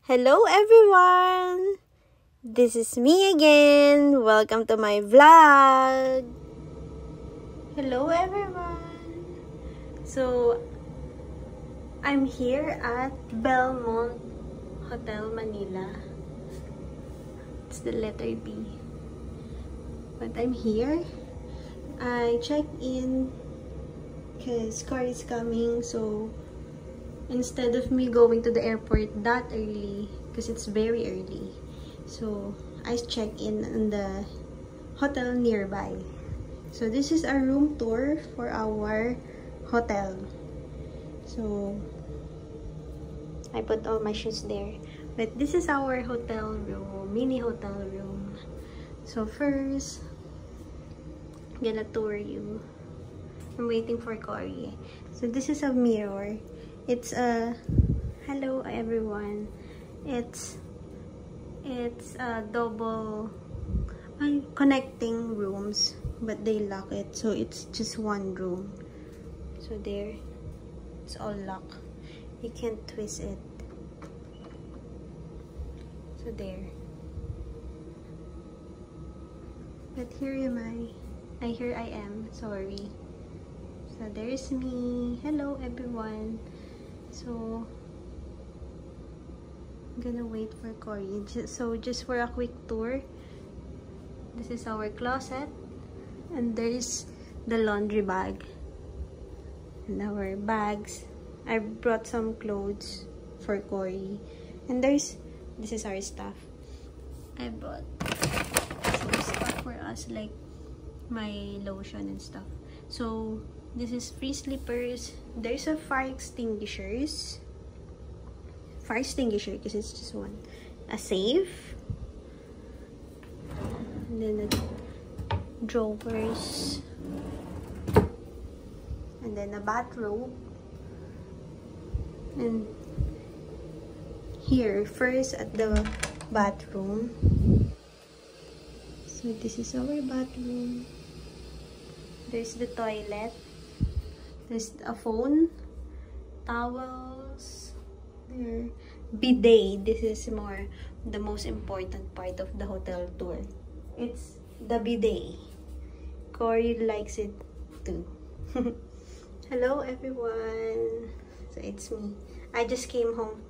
Hello everyone! This is me again. Welcome to my vlog. Hello everyone. So, I'm here at Belmont Hotel Manila. It's the letter B. But I'm here. I checked in because car is coming, so instead of me going to the airport that early, because it's very early, so I check in the hotel nearby. So this is a room tour for our hotel. So I put all my shoes there, but this is our hotel room, mini hotel room. So first, I'm gonna tour you. I'm waiting for Cory. So this is a mirror. It's a hello everyone. It's a double connecting rooms, but they lock it, so it's just one room. So there, it's all locked. You can't twist it. So there. But here I am. Sorry. So there's me. Hello everyone. So I'm gonna wait for Cory. Just for a quick tour, this is our closet, and there's the laundry bag and our bags. I brought some clothes for Cory, and this is our stuff. I brought some stuff for us, like my lotion and stuff. So this is free slippers. There's a fire extinguisher because it's just one. A safe, and then the drawers, and then a bathrobe. And here first at the bathroom. So this is our bathroom. There's the toilet. There's a phone, towels, there, bidet. This is the most important part of the hotel tour. It's the bidet. Cory likes it too. Hello everyone. So it's me. I just came home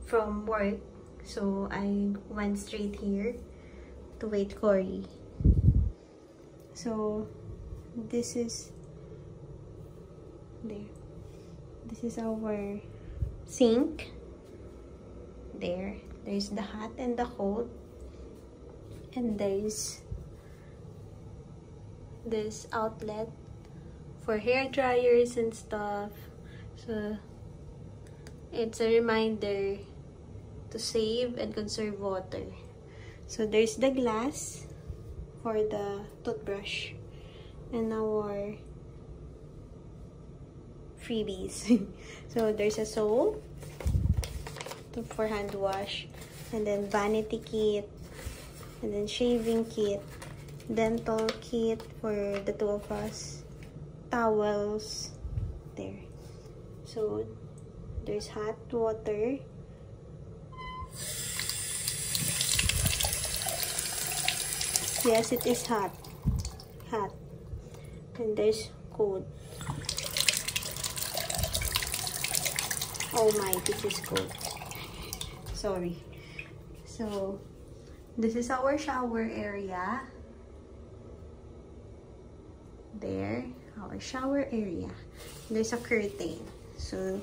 from work, so I went straight here to wait Cory. So this is there. This is our sink. There's the hot and the cold, and there's this outlet for hair dryers and stuff. So it's a reminder to save and conserve water. So there's the glass for the toothbrush and our freebies. So there's a soap for hand wash, and then vanity kit, and then shaving kit, dental kit for the two of us, towels there. So there's hot water, yes, it is hot, and there's cold. Oh my, this is cold. Sorry. So this is our shower area. There, our shower area. There's a curtain. So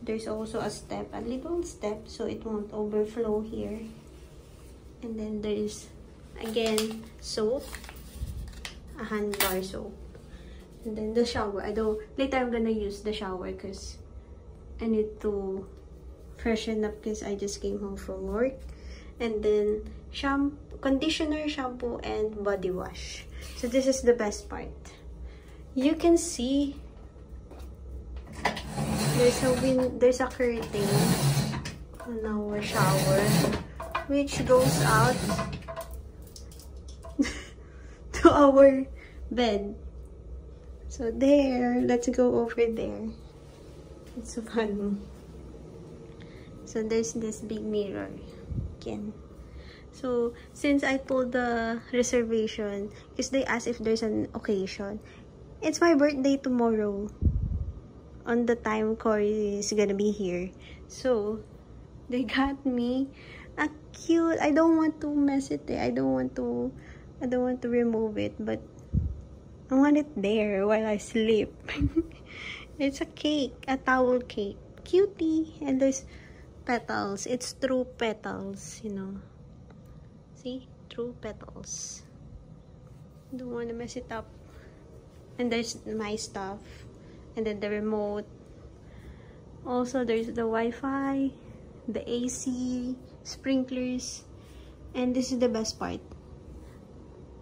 there's also a little step, so it won't overflow here. And then there is again soap, a hand bar soap, and then the shower. Later I'm gonna use the shower because I need to freshen up because I just came home from work. And then conditioner, shampoo, and body wash. So this is the best part. You can see there's a curtain on our shower, which goes out to our bed. So there, let's go over there. It's so fun. So there's this big mirror again. So since I told the reservation, because they asked if there's an occasion, it's my birthday tomorrow on the time Corey is gonna be here. So they got me a cute, I don't want to mess it there. I don't want to remove it, but I want it there while I sleep. It's a cake, a towel cake. Cutie. And there's petals. It's true petals, you know. See? True petals. Don't want to mess it up. And there's my stuff. And then the remote. Also, there's the Wi-Fi, the AC, sprinklers. And this is the best part.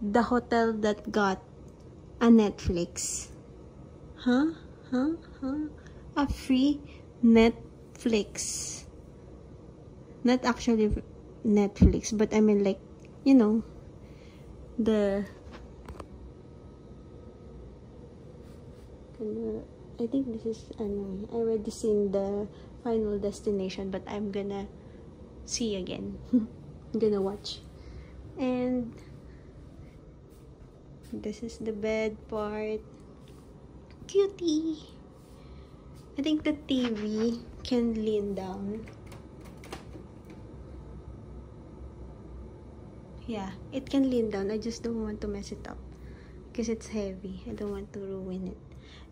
The hotel that got a Netflix. Huh? A free Netflix. Not actually Netflix, but I mean, like, you know, I think this is, I already seen the Final Destination, but I'm gonna see again. I'm gonna watch. And this is the bed part. Cutie. I think the TV can lean down. Yeah, it can lean down. I just don't want to mess it up because it's heavy. I don't want to ruin it.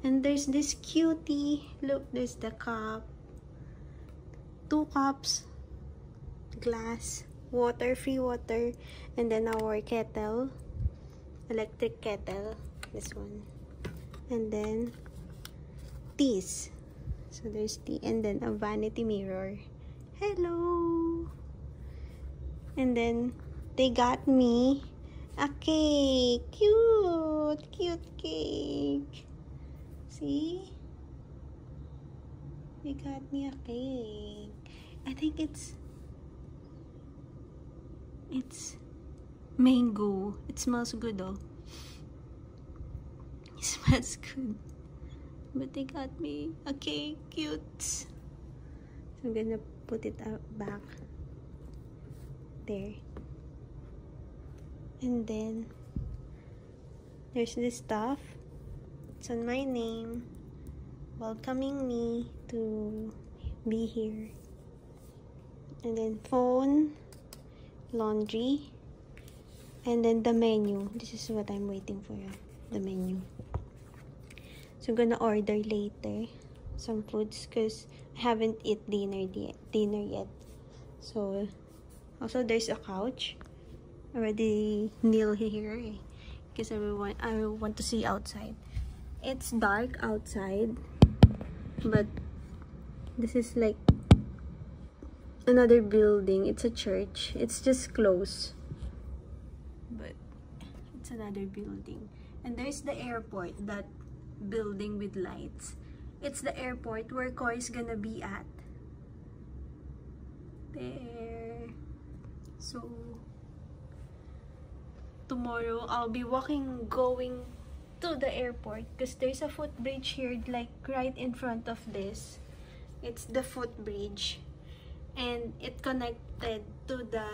And there's this cutie. Look, there's the cup. 2 cups. Glass. Water, free water. And then our kettle. Electric kettle. This one. And then teas. So there's tea. And then a vanity mirror. Hello! And then they got me a cake. Cute cake. See? They got me a cake. I think it's mango. It smells good though. It smells good. But they got me a cake. Cute. So I'm gonna put it out back there. And then there's this stuff. It's on my name, welcoming me to be here. And then phone, laundry, and then the menu. This is what I'm waiting for, the menu. So I'm gonna order later some foods because I haven't eaten dinner yet. So also there's a couch. Already kneel here because I want to see outside. It's dark outside, but this is like another building. It's a church. It's just close, but it's another building. And there's the airport, that building with lights. It's the airport where Corey's gonna be at. There. So tomorrow I'll be going to the airport because there's a footbridge here, like right in front of this. It's the footbridge, and it connected to the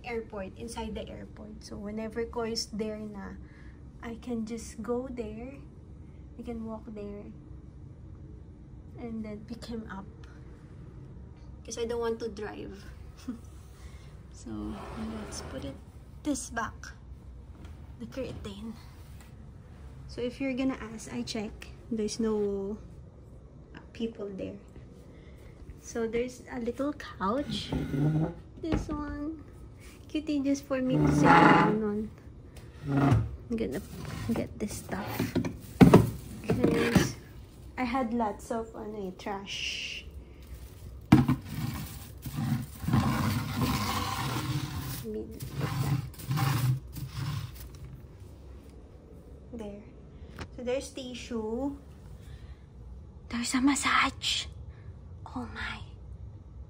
airport, inside the airport. So whenever Corey's there na, I can just go there. I can walk there and then pick him up because I don't want to drive. So let's put this back, the curtain. So if you're gonna ask, I check. There's no people there. So there's a little couch. This one. Cutie, just for me to sit down on. I'm gonna get this stuff. Because I had lots of trash. There. So there's tissue. There's a massage. Oh my.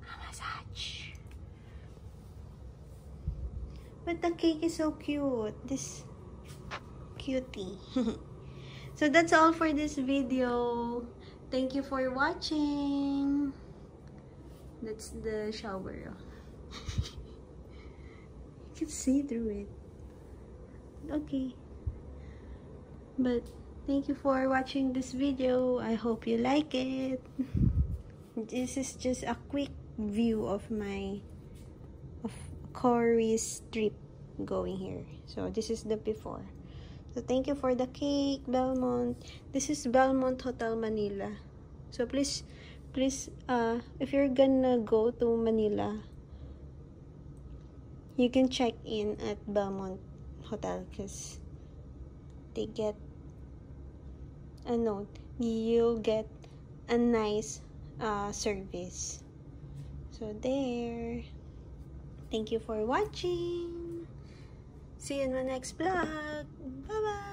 A massage. But the cake is so cute. This cutie. So that's all for this video. Thank you for watching. That's the shower. You can see through it. Okay. But thank you for watching this video. I hope you like it. This is just a quick view of Cory's trip going here. So this is the before. So thank you for the cake, Belmont. This is Belmont Hotel Manila. So please, if you're gonna go to Manila, you can check in at Belmont Hotel because they get a note. You'll get a nice service. So there. Thank you for watching. See you in my next vlog. Bye bye.